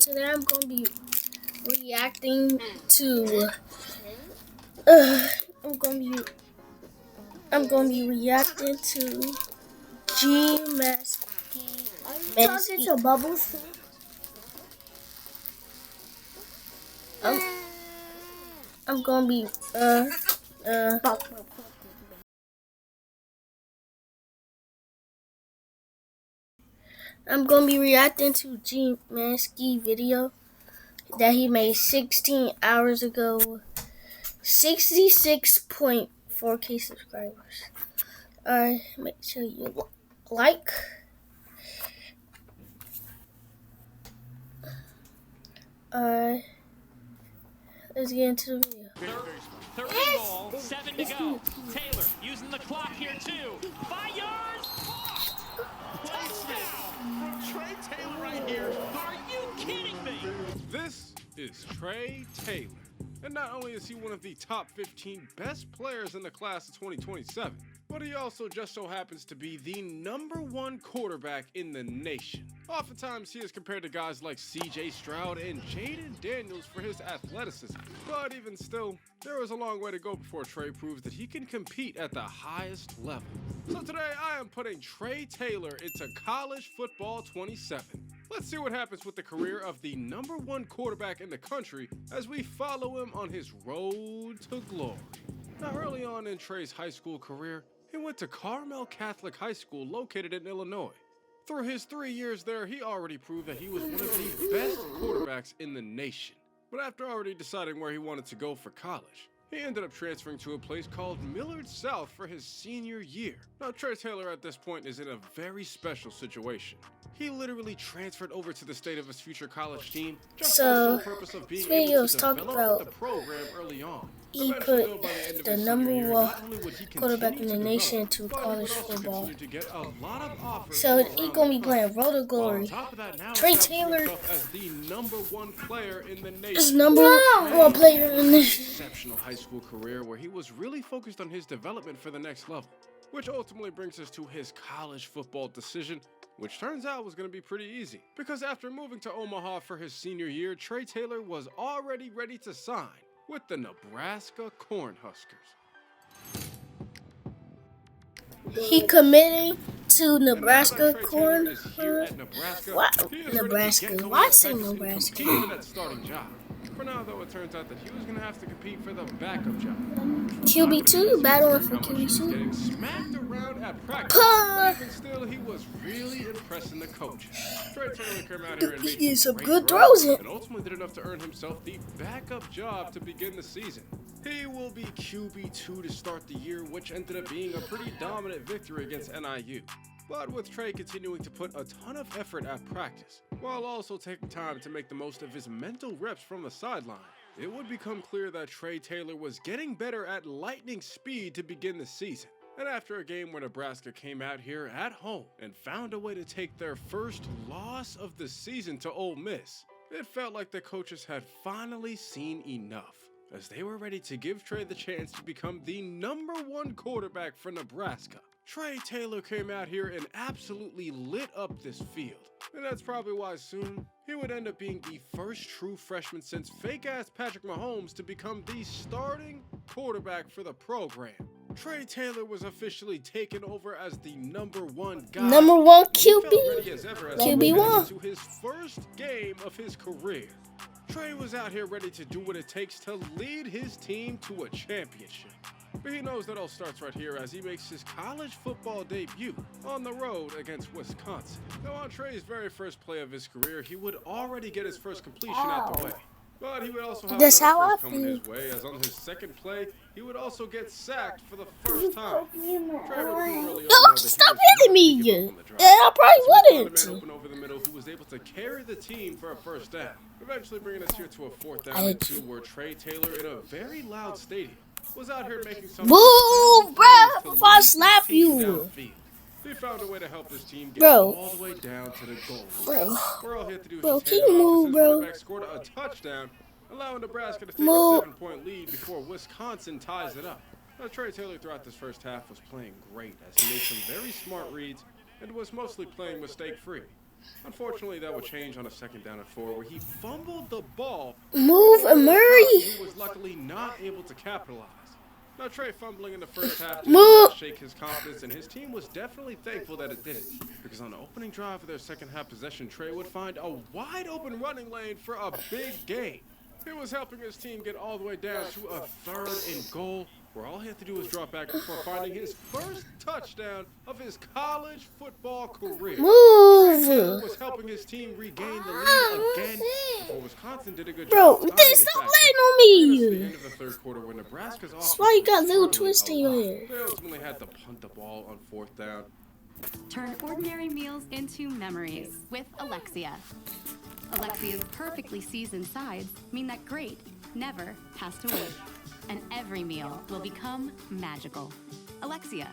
Today I'm gonna be reacting to. I'm gonna be reacting to gmanski. Talking to Bubbles. I'm gonna be I'm gonna be reacting to gmanski video that he made 16 hours ago. 66.4K subscribers. Make sure you like. Let's get into the video. Third ball, 7 to go. Taylor using the clock here too. Fires! Placement from Trey Taylor right here. Are you kidding me? This is Trey Taylor. And not only is he one of the top 15 best players in the class of 2027, but he also just so happens to be the #1 quarterback in the nation. Oftentimes, he is compared to guys like CJ Stroud and Jaden Daniels for his athleticism. But even still, there is a long way to go before Trey proves that he can compete at the highest level. So today, I am putting Trey Taylor into College Football 27. Let's see what happens with the career of the #1 quarterback in the country as we follow him on his road to glory. Now, early on in Trey's high school career, he went to Carmel Catholic High School located in Illinois. Through his 3 years there, he already proved that he was one of the best quarterbacks in the nation. But after already deciding where he wanted to go for college, he ended up transferring to a place called Millard South for his senior year. Now, Trey Taylor at this point is in a very special situation. He literally transferred over to the state of his future college team just for the sole purpose of being able to develop the program early on. He put the #1 quarterback in the nation to college football. So he gonna be playing Road to Glory. Trey Taylor is #1 player in the nation. Is #1 player in the nation. Exceptional high school career where he was really focused on his development for the next level, which ultimately brings us to his college football decision, which turns out was going to be pretty easy. Because after moving to Omaha for his senior year, Trey Taylor was already ready to sign with the Nebraska Cornhuskers. He committing to Nebraska Cornhuskers. What? Nebraska. Why say Nebraska? For now, though, it turns out that he was going to have to compete for the backup job. QB2, battling for QB2. Getting smacked around at practice, but even still, he was really impressing the coaches. Trey Taylor came out here and made some good throws, and ultimately did enough to earn himself the backup job to begin the season. He will be QB2 to start the year, which ended up being a pretty dominant victory against NIU. But with Trey continuing to put a ton of effort at practice, while also taking time to make the most of his mental reps from the sideline, it would become clear that Trey Taylor was getting better at lightning speed to begin the season. And after a game where Nebraska came out here at home and found a way to take their first loss of the season to Ole Miss, it felt like the coaches had finally seen enough, as they were ready to give Trey the chance to become the #1 quarterback for Nebraska. Trey Taylor came out here and absolutely lit up this field. And that's probably why soon he would end up being the first true freshman since fake-ass Patrick Mahomes to become the starting quarterback for the program. Trey Taylor was officially taken over as the #1 guy. #1 QB. QB1. To his first game of his career. Trey was out here ready to do what it takes to lead his team to a championship. But he knows that all starts right here as he makes his college football debut on the road against Wisconsin. Now, on Trey's very first play of his career, he would already get his first completion out the way. But he would also have That's another how first I coming feel. his way, as on his second play, he would also get sacked for the first time. Trey would prove early on that he Stop was hitting me! not to give up on the drive. Yeah, I probably He found a man wouldn't. open over the middle who was able to carry the team for a first down, eventually bringing us here to a 4th down and 2, where Trey Taylor, in a very loud stadium, was out here making some Move, bro, before I slap you. downfield. He found a way to help his team get Bro. all the way down to the goal. Bro. Where all he had to do was Bro, just can hand you it off move, as his bro? running back scored a touchdown, allowing Nebraska to take Move. a 7-point lead before Wisconsin ties it up. Now, Trey Taylor throughout this first half was playing great as he made some very smart reads and was mostly playing mistake-free. Unfortunately, that would change on a 2nd down and 4, where he fumbled the ball. Move, Murray. He was luckily not able to capitalize. Now, Trey fumbling in the first half did Move. not shake his confidence, and his team was definitely thankful that it didn't. Because on the opening drive of their 2nd half possession, Trey would find a wide open running lane for a big gain. It was helping his team get all the way down to a 3rd and goal, where all he had to do was drop back before finding his first touchdown of his college football career. Move. Was helping his team regain the lead again, before Wisconsin did a good Bro, job. they stop laying on At the me. end of the 3rd quarter, when Nebraska's offense That's why you got was little struggling twist in a your lot, hair. they ultimately had to punt the ball on 4th down. Turn ordinary meals into memories with Alexia. Alexia's perfectly seasoned sides mean that great never has to wait. And every meal will become magical. Alexia.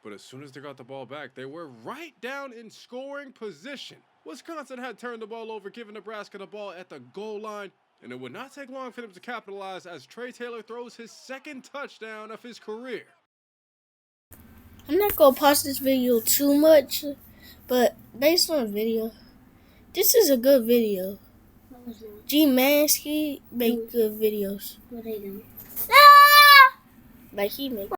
But as soon as they got the ball back, they were right down in scoring position. Wisconsin had turned the ball over, giving Nebraska the ball at the goal line, and it would not take long for them to capitalize as Trey Taylor throws his 2nd touchdown of his career. I'm not gonna pause this video too much, but based on the video, this is a good video. Gmanski make good videos. What they do? Like he make.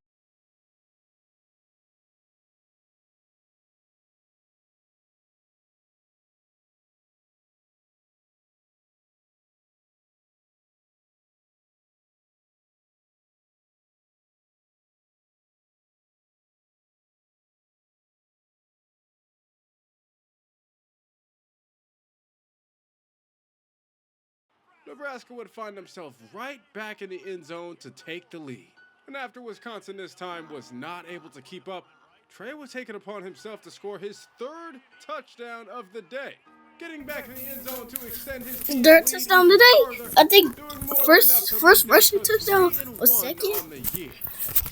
Nebraska would find themselves right back in the end zone to take the lead. And after Wisconsin this time was not able to keep up, Trey was taking upon himself to score his 3rd touchdown of the day, getting back in the end zone to extend his team's Third lead touchdown even today. further, I think doing more than first enough to lead rushing them to touchdown 3-1 was 2nd. on the year.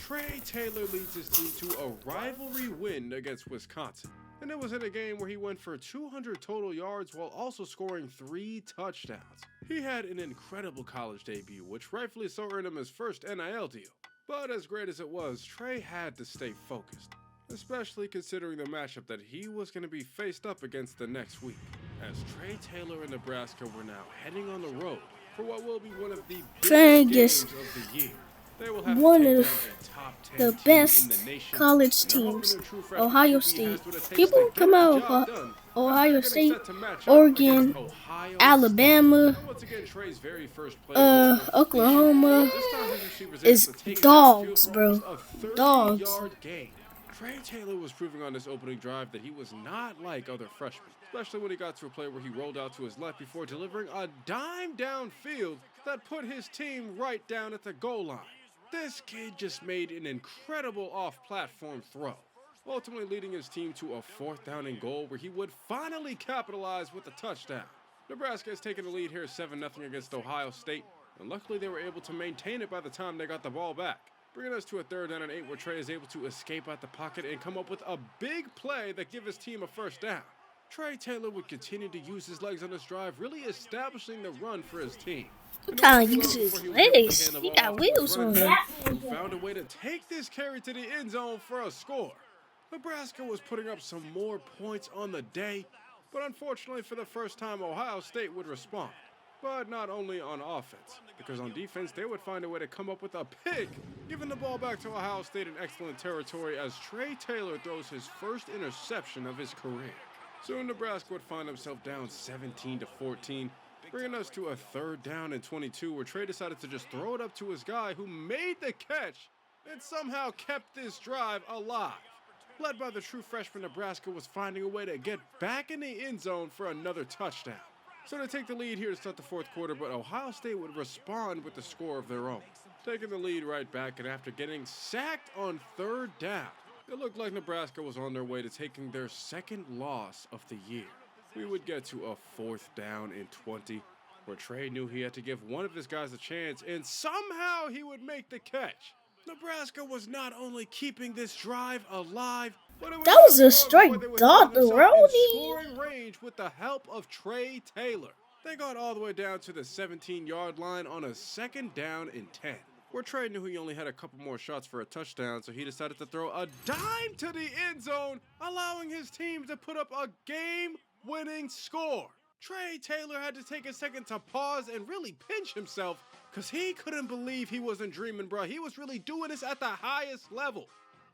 Trey Taylor leads his team to a rivalry win against Wisconsin. And it was in a game where he went for 200 total yards while also scoring 3 touchdowns. He had an incredible college debut, which rightfully so earned him his first NIL deal. But as great as it was, Trey had to stay focused, especially considering the matchup that he was going to be faced up against the next week. As Trey Taylor and Nebraska were now heading on the road for what will be one of the Trying biggest to games of the year. They will have one to take of down a top 10 the team best in the nation, college and they're hoping teams. their true freshman Ohio QB State. has what it takes People to get come the out job of done. Ohio They're State, set to match up Oregon, against Ohio Alabama, State. And once again, Trey's very first play was completion. Oklahoma This time his receivers is able to take dogs, downfield for bro. almost a 30-yard Dogs. gain. Trey Taylor was proving on this opening drive that he was not like other freshmen, especially when he got to a play where he rolled out to his left before delivering a dime downfield that put his team right down at the goal line. This kid just made an incredible off-platform throw, ultimately leading his team to a 4th down and goal where he would finally capitalize with a touchdown. Nebraska has taken the lead here 7-0 against Ohio State, and luckily they were able to maintain it by the time they got the ball back, bringing us to a 3rd down and 8 where Trey is able to escape out the pocket and come up with a big play that gives his team a 1st down. Trey Taylor would continue to use his legs on this drive, really establishing the run for his team. He kind of uses his legs. He got wheels on him. Who found a way to take this carry to the end zone for a score. Nebraska was putting up some more points on the day, but unfortunately for the first time, Ohio State would respond. But not only on offense, because on defense, they would find a way to come up with a pick, giving the ball back to Ohio State in excellent territory as Trey Taylor throws his first interception of his career. Soon, Nebraska would find himself down 17-14, bringing us to a 3rd down and 22, where Trey decided to just throw it up to his guy who made the catch and somehow kept this drive alive. Led by the true freshman, Nebraska was finding a way to get back in the end zone for another touchdown. So they take the lead here to start the 4th quarter, but Ohio State would respond with the score of their own, taking the lead right back, and after getting sacked on 3rd down, it looked like Nebraska was on their way to taking their 2nd loss of the year. We would get to a 4th down and 20, where Trey knew he had to give one of his guys a chance, and somehow he would make the catch. Nebraska was not only keeping this drive alive, but it was That was a straight dart, scoring range with the help of Trey Taylor. They got all the way down to the 17-yard line on a 2nd down and 10, where Trey knew he only had a couple more shots for a touchdown, so he decided to throw a dime to the end zone, allowing his team to put up a game game-winning score. Trey Taylor had to take a second to pause and really pinch himself because he couldn't believe he wasn't dreaming, bro. He was really doing this at the highest level.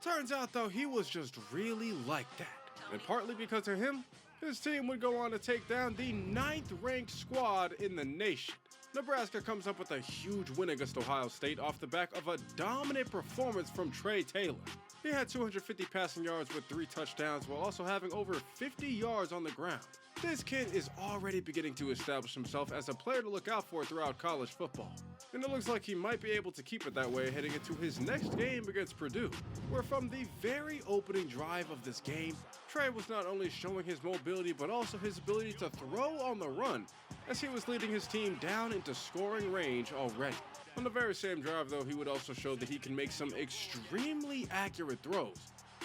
Turns out, though, he was just really like that. And partly because of him, his team would go on to take down the 9th-ranked squad in the nation. Nebraska comes up with a huge win against Ohio State off the back of a dominant performance from Trey Taylor. He had 250 passing yards with 3 touchdowns while also having over 50 yards on the ground. This kid is already beginning to establish himself as a player to look out for throughout college football. And it looks like he might be able to keep it that way heading into his next game against Purdue, where from the very opening drive of this game, Trey was not only showing his mobility but also his ability to throw on the run, as he was leading his team down into scoring range already. On the very same drive, though, he would also show that he can make some extremely accurate throws,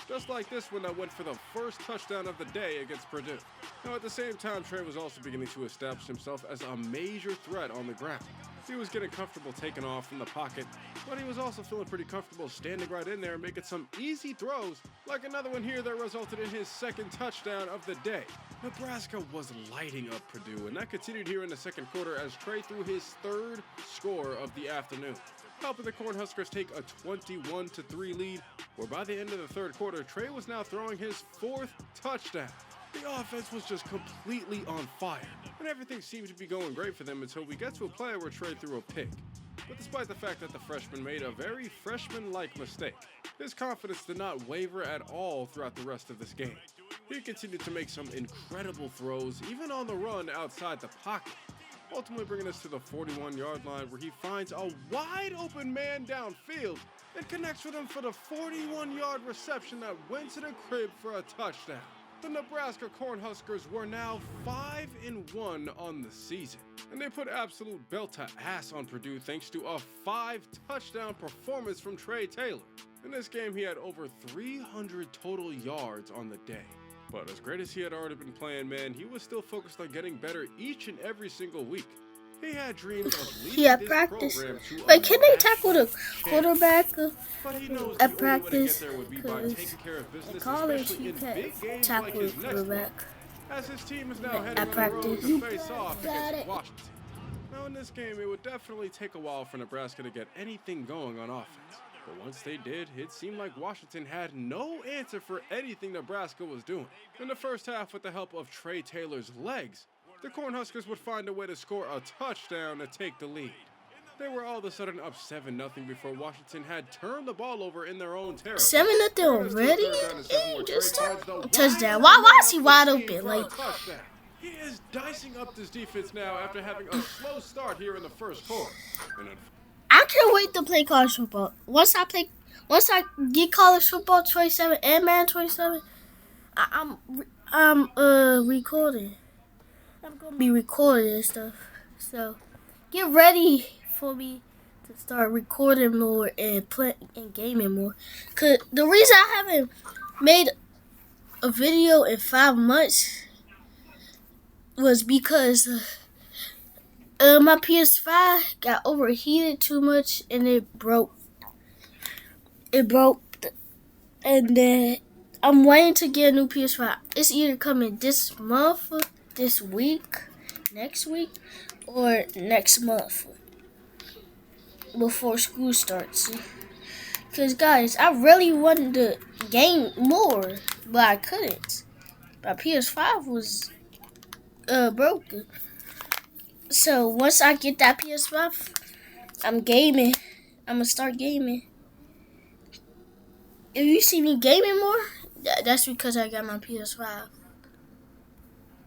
just like this one that went for the first touchdown of the day against Purdue. Now, at the same time, Trey was also beginning to establish himself as a major threat on the ground. He was getting comfortable taking off from the pocket, but he was also feeling pretty comfortable standing right in there and making some easy throws, like another one here that resulted in his 2nd touchdown of the day. Nebraska was lighting up Purdue, and that continued here in the 2nd quarter as Trey threw his 3rd score of the afternoon, helping the Cornhuskers take a 21-3 lead, where by the end of the 3rd quarter, Trey was now throwing his 4th touchdown. The offense was just completely on fire, and everything seemed to be going great for them until we get to a play where Trey threw a pick. But despite the fact that the freshman made a very freshman-like mistake, his confidence did not waver at all throughout the rest of this game. He continued to make some incredible throws, even on the run outside the pocket, ultimately bringing us to the 41-yard line where he finds a wide-open man downfield and connects with him for the 41-yard reception that went to the crib for a touchdown. The Nebraska Cornhuskers were now 5-1 on the season, and they put absolute belt-to-ass on Purdue thanks to a 5-touchdown performance from Trey Taylor. In this game, he had over 300 total yards on the day. But as great as he had already been playing, man, he was still focused on getting better each and every single week. He had dreams of leading this practice. program to Like, can they tackle the quarterback but he knows at the only way to get practice? there would be by Because taking care of business, in college, especially you in big can't games tackle like the his next one, quarterback. as his team is now heading At on the road practice. to face off Got against it. Washington. Now in this game, it would definitely take a while for Nebraska to get anything going on offense. But once they did, it seemed like Washington had no answer for anything Nebraska was doing. In the first half, with the help of Trey Taylor's legs, the Cornhuskers would find a way to score a touchdown to take the lead. They were all of a sudden up 7-0 before Washington had turned the ball over in their own territory. 7-0 already? Hey, Just a touchdown. Why is he wide open? Like, he is dicing up this defense now after having a slow start here in the first quarter. I can't wait to play college football. Once I get college football 27 and Madden 27, I'm recording. I'm gonna be recording and stuff. So get ready for me to start recording more and playing and gaming more. Cause the reason I haven't made a video in 5 months was because my PS5 got overheated too much and it broke. And then I'm waiting to get a new PS5. It's either coming this month, this week, next week, or next month before school starts. Because, guys, I really wanted to game more, but I couldn't. My PS5 was broken. So, once I get that PS5, I'm gaming. I'm going to start gaming. If you see me gaming more, that's because I got my PS5.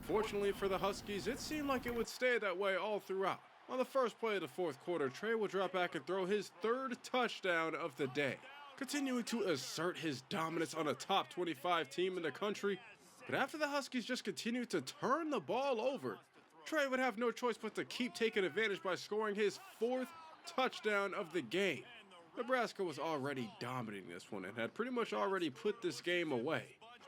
Fortunately for the Huskies, it seemed like it would stay that way all throughout. On the first play of the fourth quarter, Trey would drop back and throw his 3rd touchdown of the day, continuing to assert his dominance on a top 25 team in the country. But after the Huskies just continued to turn the ball over, Trey would have no choice but to keep taking advantage by scoring his 4th touchdown of the game. Nebraska was already dominating this one and had pretty much already put this game away.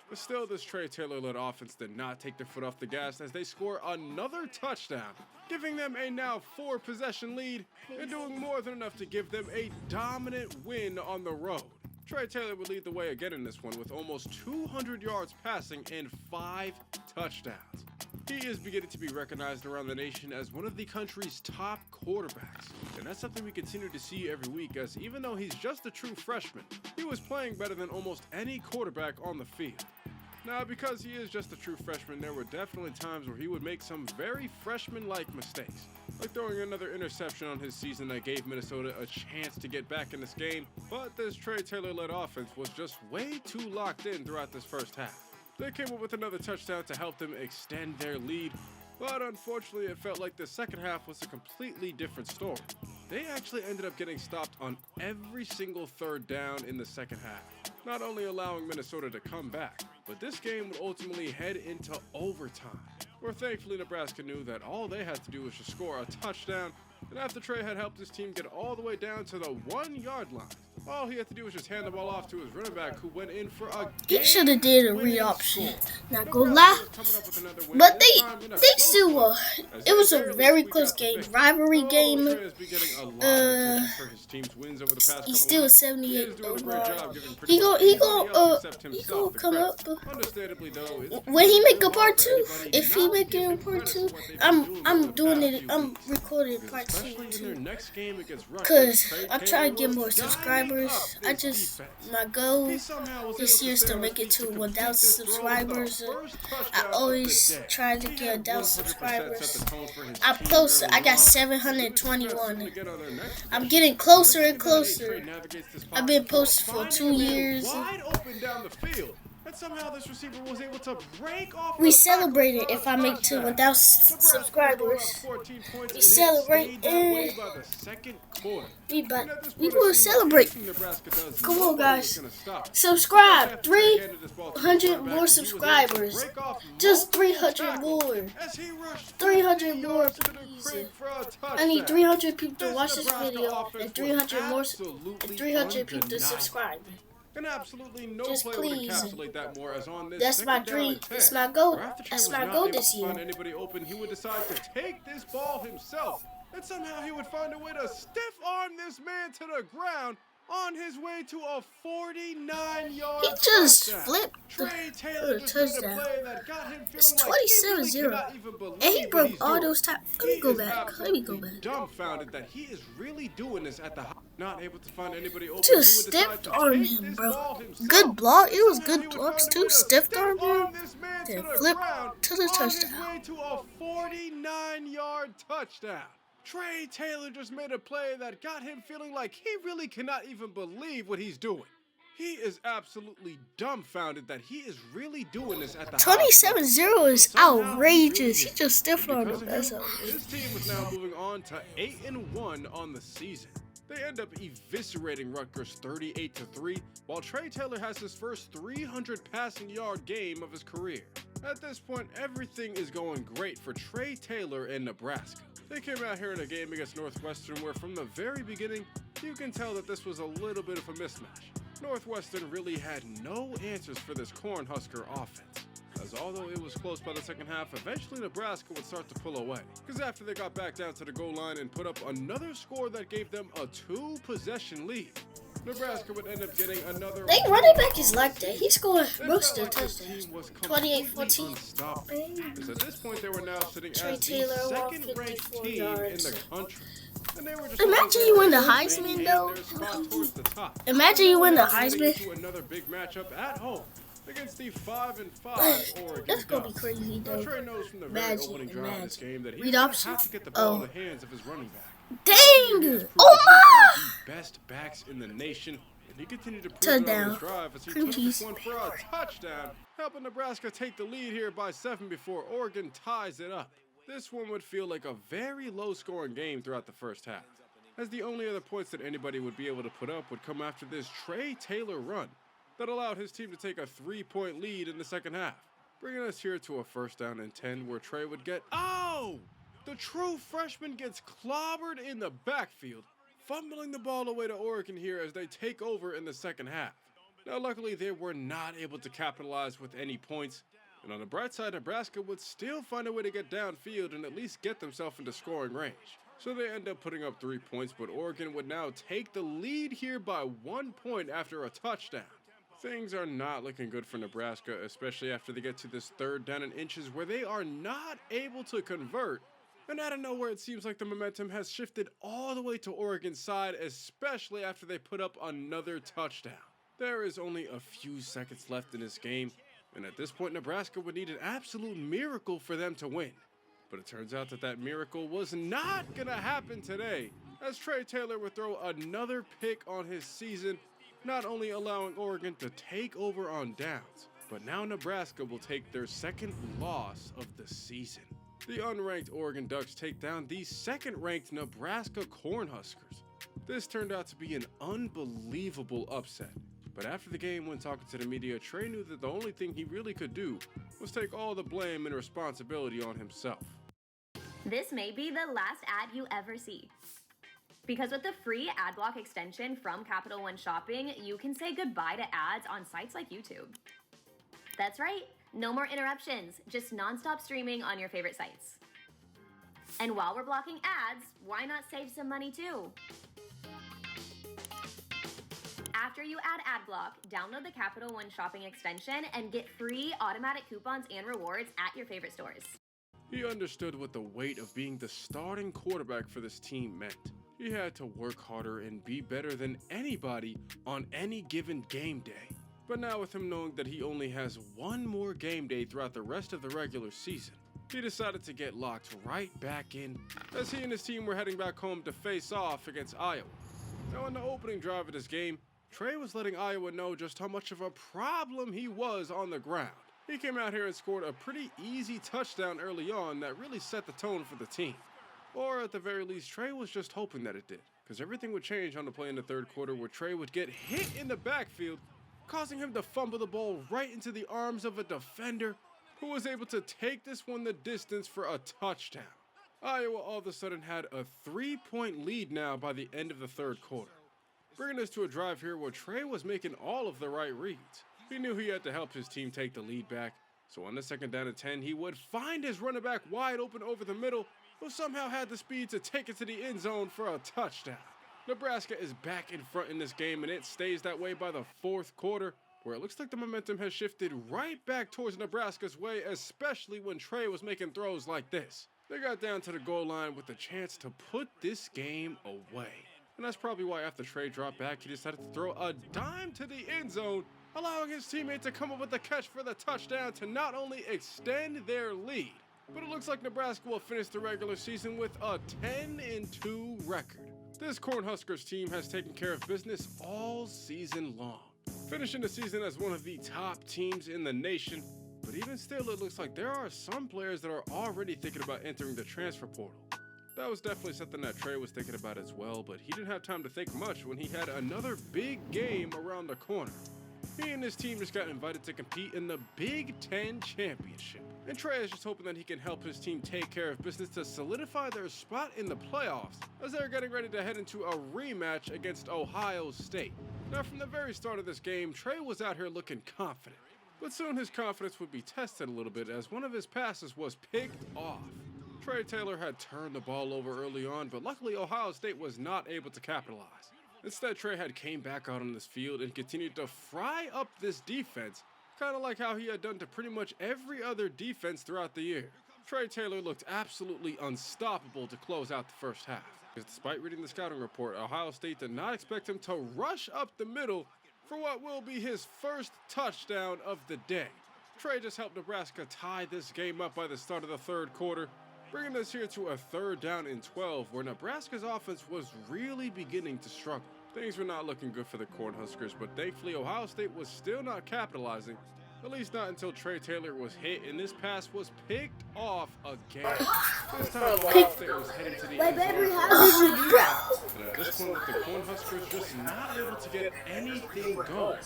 But still, this Trey Taylor-led offense did not take their foot off the gas as they score another touchdown, giving them a now 4-possession lead and doing more than enough to give them a dominant win on the road. Trey Taylor would lead the way again in this one with almost 200 yards passing and 5 touchdowns. He is beginning to be recognized around the nation as one of the country's top quarterbacks, and that's something we continue to see every week, as even though he's just a true freshman, he was playing better than almost any quarterback on the field. Now, because he is just a true freshman, there were definitely times where he would make some very freshman-like mistakes, like throwing another interception on his season that gave Minnesota a chance to get back in this game, but this Trey Taylor-led offense was just way too locked in throughout this first half. They came up with another touchdown to help them extend their lead, but unfortunately it felt like the second half was a completely different story. They actually ended up getting stopped on every single third down in the second half, not only allowing Minnesota to come back, but this game would ultimately head into overtime, where thankfully Nebraska knew that all they had to do was just score a touchdown, and after Trey had helped his team get all the way down to the 1-yard line, all he had to do was just hand the ball off to his running back, who went in for a He should have did a read option. Not gonna lie, but they still were. It was a very close game, rivalry game. He's still 78 overall. He gonna come up. When he make a part 2, if he make it a part 2, I'm doing it. I'm recording part 2 too. Cause I'm trying to get more subscribers. My goal this year is to make it to 1,000 subscribers. I always try to get 1,000 subscribers. I'm closer. I got 721. I'm getting closer and closer. I've been posting for 2 years. Somehow this receiver was able to break off. We celebrated if I make to 1,000 subscribers. We celebrate and we gonna celebrate. Come on, guys, subscribe. 300 more subscribers. Just 300 more. 300 more, please. I need 300 people to watch this video and 300 more, and 300 people to subscribe. And absolutely no just player would encapsulate that more, as on this that's my dream. That's my goal. That's my goal this year. Anybody open, he would decide to take this ball himself, and somehow he would find a way to stiff arm this man to the ground on his way to a 49-yard He just touchdown. flipped Trey Taylor just made a play that got him it's feeling 27-0. like he really And he broke all doing. those times. Let me go back. Let me go back. Dumbfounded that he is really doing this at the not able to find anybody open. Just stiffed arm him, bro. Good block. It was good blocks too. Stiffed arm him. Then flip to the touchdown. On his way to a 49-yard touchdown. Trey Taylor just made a play that got him feeling like he really cannot even believe what he's doing. He is absolutely dumbfounded that he is really doing this at the 27-0 is outrageous. He just stiffed armed him. That's outrageous. His team is now moving on to 8-1 on the season. They end up eviscerating Rutgers 38-3, while Trey Taylor has his first 300 passing yard game of his career. At this point, everything is going great for Trey Taylor and Nebraska. They came out here in a game against Northwestern where from the very beginning, you can tell that this was a little bit of a mismatch. Northwestern really had no answers for this Cornhusker offense, as although it was close by the second half, eventually Nebraska would start to pull away. Because after they got back down to the goal line and put up another score that gave them a 2-possession lead, Nebraska would end up getting another. They running back is like that. He scored most of the touchdowns. 28-14. Because at this point they were now sitting Trey as Taylor, the second-ranked team yards. in the country. And they were just Imagine you win the Heisman, though. Imagine you win the Heisman. Another big matchup at home against the 5-5 Oregon. That's gonna be crazy, though. Trey knows from the very opening drive of this game that he's Read going to option? have to get the ball in the hands of his running back. Dang! Oh Oh my! Best backs in the nation, and he continued to prove Touchdown. it on his drive as he took this one for a touchdown, helping Nebraska take the lead here by 7 before Oregon ties it up. This one would feel like a very low-scoring game throughout the first half, as the only other points that anybody would be able to put up would come after this Trey Taylor run that allowed his team to take a 3-point lead in the second half, bringing us here to a 1st down and 10 where Trey would get, the true freshman gets clobbered in the backfield, fumbling the ball away to Oregon here as they take over in the second half. Now, luckily, they were not able to capitalize with any points, and on the bright side, Nebraska would still find a way to get downfield and at least get themselves into scoring range. So they end up putting up 3 points, but Oregon would now take the lead here by 1 point after a touchdown. Things are not looking good for Nebraska, especially after they get to this 3rd down and inches where they are not able to convert. And out of nowhere, it seems like the momentum has shifted all the way to Oregon's side, especially after they put up another touchdown. There is only a few seconds left in this game, and at this point, Nebraska would need an absolute miracle for them to win. But it turns out that that miracle was not going to happen today, as Trey Taylor would throw another pick on his season, not only allowing Oregon to take over on downs, but now Nebraska will take their 2nd loss of the season. The unranked Oregon Ducks take down the 2nd-ranked Nebraska Cornhuskers. This turned out to be an unbelievable upset, but after the game, when talking to the media, Trey knew that the only thing he really could do was take all the blame and responsibility on himself. This may be the last ad you ever see. Because with the free ad block extension from Capital One Shopping, you can say goodbye to ads on sites like YouTube. That's right, no more interruptions, just nonstop streaming on your favorite sites. And while we're blocking ads, why not save some money too? After you add AdBlock, download the Capital One Shopping extension and get free automatic coupons and rewards at your favorite stores. He understood what the weight of being the starting quarterback for this team meant. He had to work harder and be better than anybody on any given game day. But now with him knowing that he only has one more game day throughout the rest of the regular season, he decided to get locked right back in as he and his team were heading back home to face off against Iowa. Now in the opening drive of this game, Trey was letting Iowa know just how much of a problem he was on the ground. He came out here and scored a pretty easy touchdown early on that really set the tone for the team. Or at the very least, Trey was just hoping that it did, because everything would change on the play in the 3rd quarter where Trey would get hit in the backfield, causing him to fumble the ball right into the arms of a defender who was able to take this one the distance for a touchdown. Iowa all of a sudden had a 3-point lead now by the end of the 3rd quarter, bringing us to a drive here where Trey was making all of the right reads. He knew he had to help his team take the lead back, so on the 2nd down and 10, he would find his running back wide open over the middle, who somehow had the speed to take it to the end zone for a touchdown. Nebraska is back in front in this game, and it stays that way by the 4th quarter, where it looks like the momentum has shifted right back towards Nebraska's way, especially when Trey was making throws like this. They got down to the goal line with a chance to put this game away. And that's probably why after Trey dropped back, he decided to throw a dime to the end zone, allowing his teammate to come up with the catch for the touchdown to not only extend their lead, but it looks like Nebraska will finish the regular season with a 10-2 record. This Cornhuskers team has taken care of business all season long, finishing the season as one of the top teams in the nation. But even still, it looks like there are some players that are already thinking about entering the transfer portal. That was definitely something that Trey was thinking about as well, but he didn't have time to think much when he had another big game around the corner. He and his team just got invited to compete in the Big Ten Championship. And Trey is just hoping that he can help his team take care of business to solidify their spot in the playoffs as they're getting ready to head into a rematch against Ohio State. Now from the very start of this game, Trey was out here looking confident. But soon his confidence would be tested a little bit as one of his passes was picked off. Trey Taylor had turned the ball over early on, but luckily Ohio State was not able to capitalize. Instead, Trey had came back out on this field and continued to fry up this defense, kind of like how he had done to pretty much every other defense throughout the year. Trey Taylor looked absolutely unstoppable to close out the first half, because despite reading the scouting report, Ohio State did not expect him to rush up the middle for what will be his first touchdown of the day. Trey just helped Nebraska tie this game up by the start of the 3rd quarter, bringing us here to a 3rd down and 12 where Nebraska's offense was really beginning to struggle. Things were not looking good for the Cornhuskers, but thankfully Ohio State was still not capitalizing, at least not until Trey Taylor was hit and this pass was picked off again. This time Ohio State was heading to the end zone. And at this point with the Cornhuskers just not able to get anything going,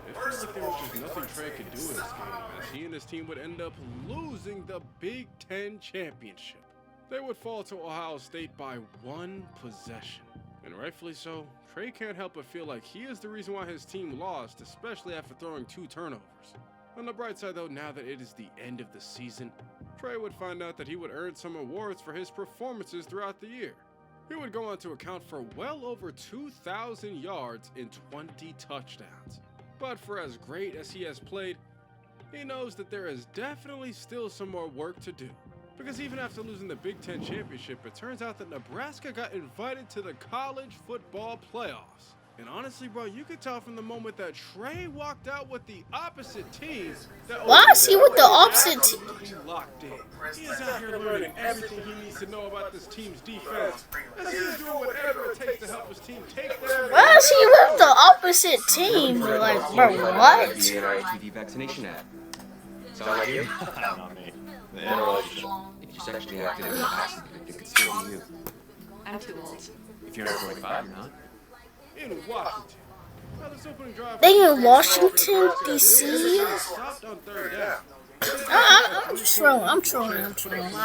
it feels like there was just nothing Trey could do in this game, as he and his team would end up losing the Big Ten Championship. They would fall to Ohio State by 1 possession. And rightfully so, Trey can't help but feel like he is the reason why his team lost, especially after throwing 2 turnovers. On the bright side though, now that it is the end of the season, Trey would find out that he would earn some awards for his performances throughout the year. He would go on to account for well over 2,000 yards in 20 touchdowns. But for as great as he has played, he knows that there is definitely still some more work to do. Because even after losing the Big Ten championship, it turns out that Nebraska got invited to the college football playoffs. And honestly, bro, you could tell from the moment that Trey walked out with the opposite team that Why is he with the opposite team? Locked in. He is out here learning everything he needs to know about this team's defense. As he is doing whatever it takes to help his team take them. Why is he with the opposite team? Like, bro, what? TV vaccination ad. Sound like you? Not me. If you sexually acted in the past, it could still be you. I'm too old. If you're not 25, you're not. In Washington. Now, this opening drive They in Washington, D.C.? stopped on third down. I'm trolling. I'm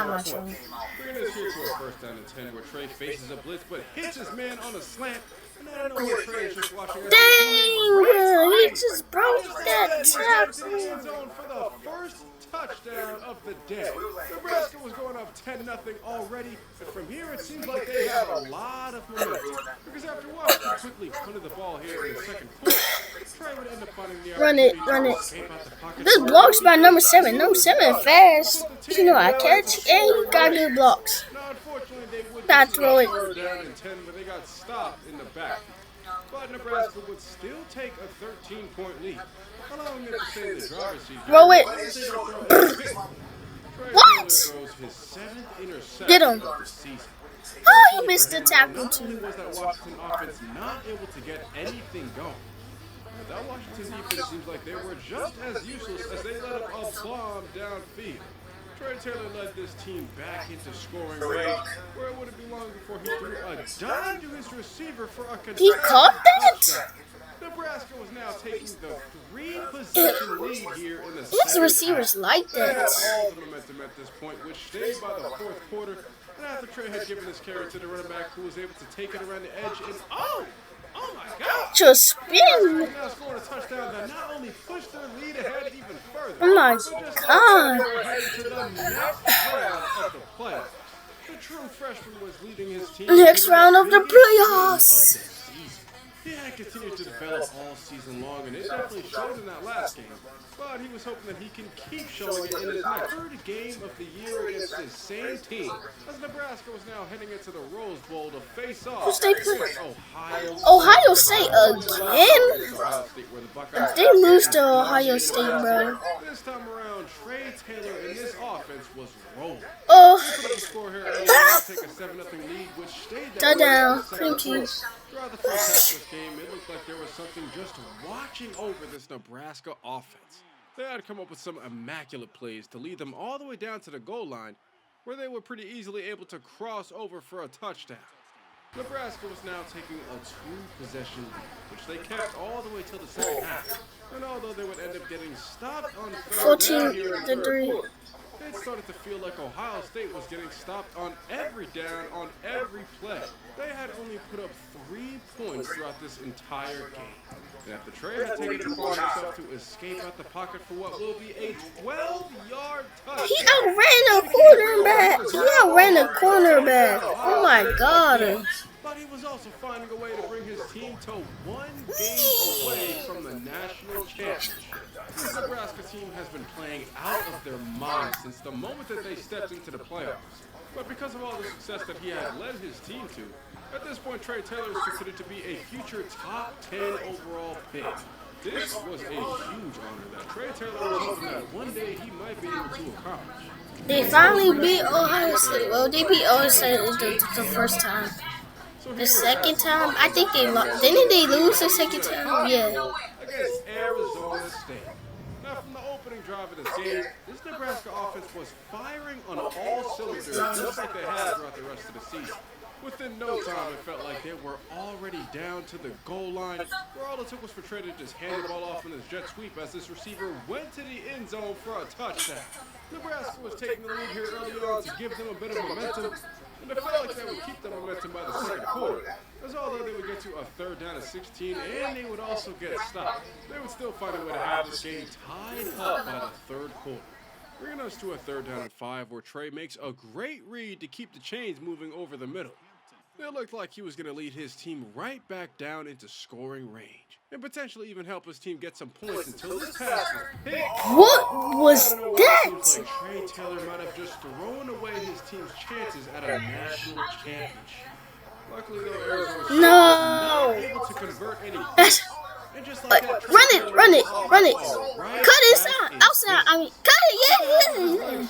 not trolling. Bringing us here to a first down and 10 where Trey faces a blitz but hits his man on a slant. And I don't know what Trey is just watching. Dang! He just broke that tackle. Zone for the first touchdown of the day. Nebraska was going up 10-0 already, but from here it seems like they have a lot of momentum. Because after Washington quickly punted the ball here in the second quarter, Trey would end up finding the Run it. opportunity to escape out the pocket. This blocks by number 7. Number 7 fast. You know I catch and he got good blocks. Now, unfortunately, they would Gotta throw it. third down and 10, but they got stopped in the back. But Nebraska would still take a 13-point lead, allowing them to stay in the driver's seat. Throw it. What? Throws his 7th interception Get him. of the season. Oh, he missed the tackle Not only too. was that Washington offense not able to get anything going, but that Washington defense seems like they were just as useless as they let up a bomb downfield. Trey Taylor led this team back into scoring range, where it wouldn't be long before he threw a dime to his receiver for a He caught that? touchdown. Nebraska was now taking the 3-possession lead here in the These second receivers half. like They had that. all the momentum at this point, which stayed by the fourth quarter. And after Trey had given his carry to the running back, who was able to take it around the edge, and oh my God! Just spin. Now scoring a touchdown that not only pushed their lead ahead even further, Oh my but just God. headed to the next round of the playoffs. The true freshman was leading his team Next to round of the biggest win playoffs. of the season. He had continued to develop all season long, and it definitely showed in that last game. But he was hoping that he can keep showing it in his next third game of the year against his same team, as Nebraska was now heading into the Rose Bowl to face off Who's they with play? Ohio Ohio State again? Ohio State, where the Buckeyes If they lose to Ohio State, bro. This time around, Trey Taylor in this offense was rolling. Oh, Put up a score here early on to take a 7-0 lead, which stayed that way touchdown. in the Cream second quarter. cheese. Throughout the first half of this game, it looked like there was something just watching over this Nebraska offense. They had come up with some immaculate plays to lead them all the way down to the goal line, where they were pretty easily able to cross over for a touchdown. Nebraska was now taking a 2-possession lead, which they kept all the way till the second half. And although they would end up getting stopped on third down here in the third 14-3. quarter, it started to feel like Ohio State was getting stopped on every down, on every play. They had only put up 3 points throughout this entire game. And after Trey had taken it upon himself to escape out the pocket for what will be a 12-yard touchdown. He outran a quarterback. He outran a cornerback. Oh my God. But he was also finding a way to bring his team to 1 game away from the national championship. This Nebraska team has been playing out of their minds since the moment that they stepped into the playoffs. But because of all the success that he had led his team to, at this point Trey Taylor is considered to be a future top 10 overall pick. This was a huge honor that Trey Taylor was hoping that one day he might be able to accomplish. They finally beat Ohio State. Well, they beat Ohio State the first time. The second time, I think they lost. Didn't they lose the second time? Yeah. Against Arizona State. Now, from the opening drive of this game, this Nebraska offense was firing on all cylinders, just like they had throughout the rest of the season. Within no time, it felt like they were already down to the goal line, where all it took was for Trey to just hand the ball off in his jet sweep as this receiver went to the end zone for a touchdown. Nebraska was taking the lead here early on to give them a bit of momentum, and it felt like they would keep the momentum by the second quarter, as although they would get to a 3rd down and 16, and they would also get stopped, they would still find a way to have this game tied up by the 3rd quarter. Bringing us to a 3rd down and 5, where Trey makes a great read to keep the chains moving over the middle. It looked like he was going to lead his team right back down into scoring range and potentially even help his team get some points until this pass was hit. What was that? Seems like Trey Taylor might have just thrown away his team's chances at a national championship. Luckily, though, Arizona State was not able to convert any points. And just like that, Run it. Cut it outside. I mean, cut it. Yeah.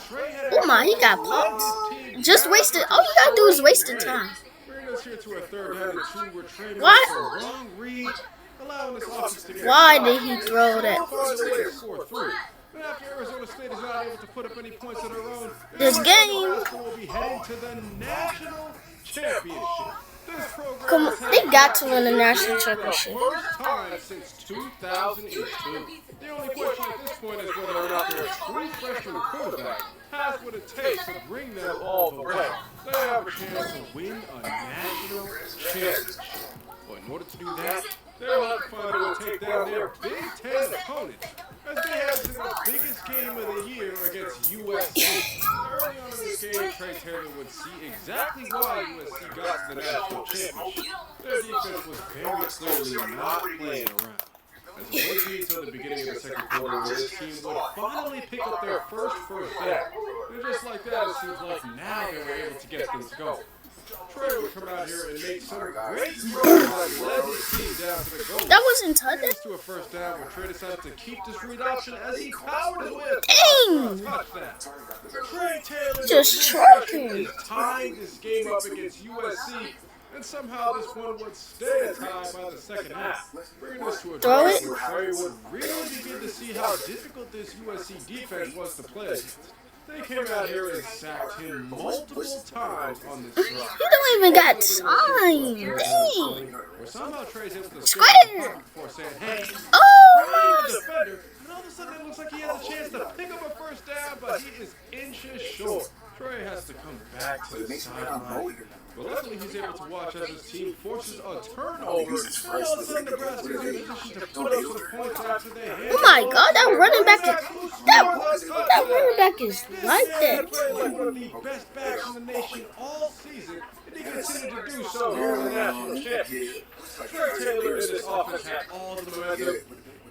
Oh my, he got popped. Just wasted. All you gotta do is waste the time. Why? Why did he throw that? After Arizona State is not able to put up any points of their own, This game. will be heading to the national championship. Come on, they got to win the national championship. First time since 2002. The only question at this point is whether or not their true freshman quarterback has what it takes to bring them all the way. They have a chance to win a national championship. But in order to do that, they'll have to find a way to take down their Big Ten opponent, as they head to the biggest game of the year against USC. Early on in this game, Trey Taylor would see exactly why USC got to the national championship. Their defense was very clearly not playing around. As it would be until the beginning of the second quarter, where this team would finally pick up their first down. And just like that, it seems like now they were able to get things going. Trey would come out here and make some great throws that led his team down to the goal. That wasn't touchdown. To a first down, where Trey decided to keep this read option as he powered his way Dang! touchdown. Trey Taylor Just trucking. is tying this game up against USC, and somehow this one would stay a tie by the second half. Bringing us to a Throw drive it. where Trey would really begin to see how difficult this USC defense was to play against. They came out here and sacked him multiple times on this drive. He don't even got time. Dang. Where somehow Trey's able to Square. before saying, hey, Oh, the defender, and all of a sudden it looks like he has a chance to pick up a first down, but he is inches short. Trey has to come back to the sideline. But luckily he's able to watch as his team forces a turnover. And all of a sudden Nebraska's in position to put up some points after they hand oh my God! That running back is that running back is like that. Like one of the best backs in the nation all season, and he continued to do so here in the national championship. Trey Taylor and his offense had all the momentum,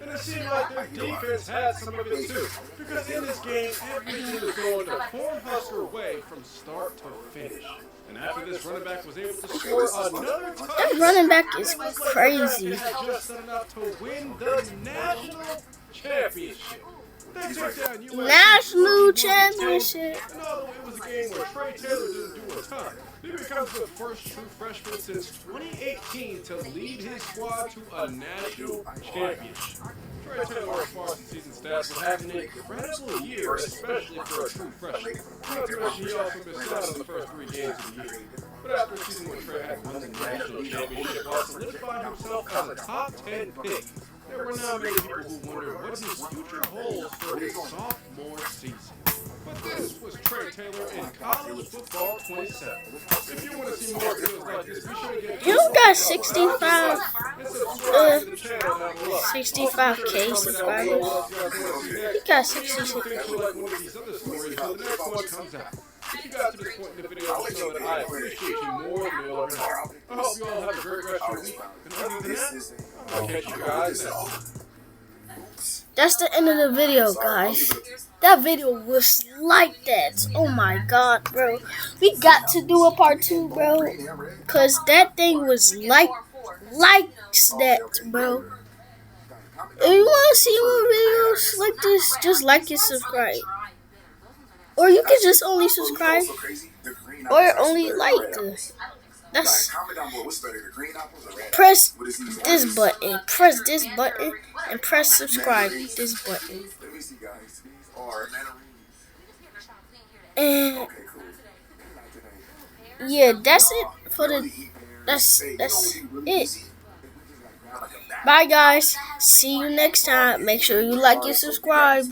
and it seemed like their defense had some of it too. Because in this game, everything was going the Cornhusker way from start to finish. And after this, running back was able to score another touchdown. That running back is crazy. Just enough to win the national championship. They took down USC. National championship. And although it was a game where Trey Taylor didn't do a ton, he becomes the first true freshman since 2018 to lead his squad to a national championship. Trey Taylor, as far as the season stats, will have an incredible year, especially for a true freshman. Not to mention he also missed out on the first 3 games of the year. But after a season where Trey had won the national championship while solidifying himself as a top 10 pick, there were now many people who wondered what his future holds for his sophomore season. But this was Trey Taylor in College Football 27. If you want to see more videos like this, be sure to get You got 65, and subscribe to the channel down below. 65K subscribers. He got 66. Potential like one of these other stories when the next one comes out. If you got to this point in the video, I'll know that I appreciate you more than you'll ever know. I hope you all have a great rest of your week. And other than that, I'll catch you guys next. That's the end of the video, guys. That video was like that. Oh my God, bro. We got to do a part 2, bro. Cause that thing was likes that, bro. If you want to see more videos like this, just like and subscribe. Or you can just only subscribe or only like this. That's press this button, and press subscribe this button. And yeah, that's it for the that's it. Bye guys. See you next time. Make sure you like and subscribe.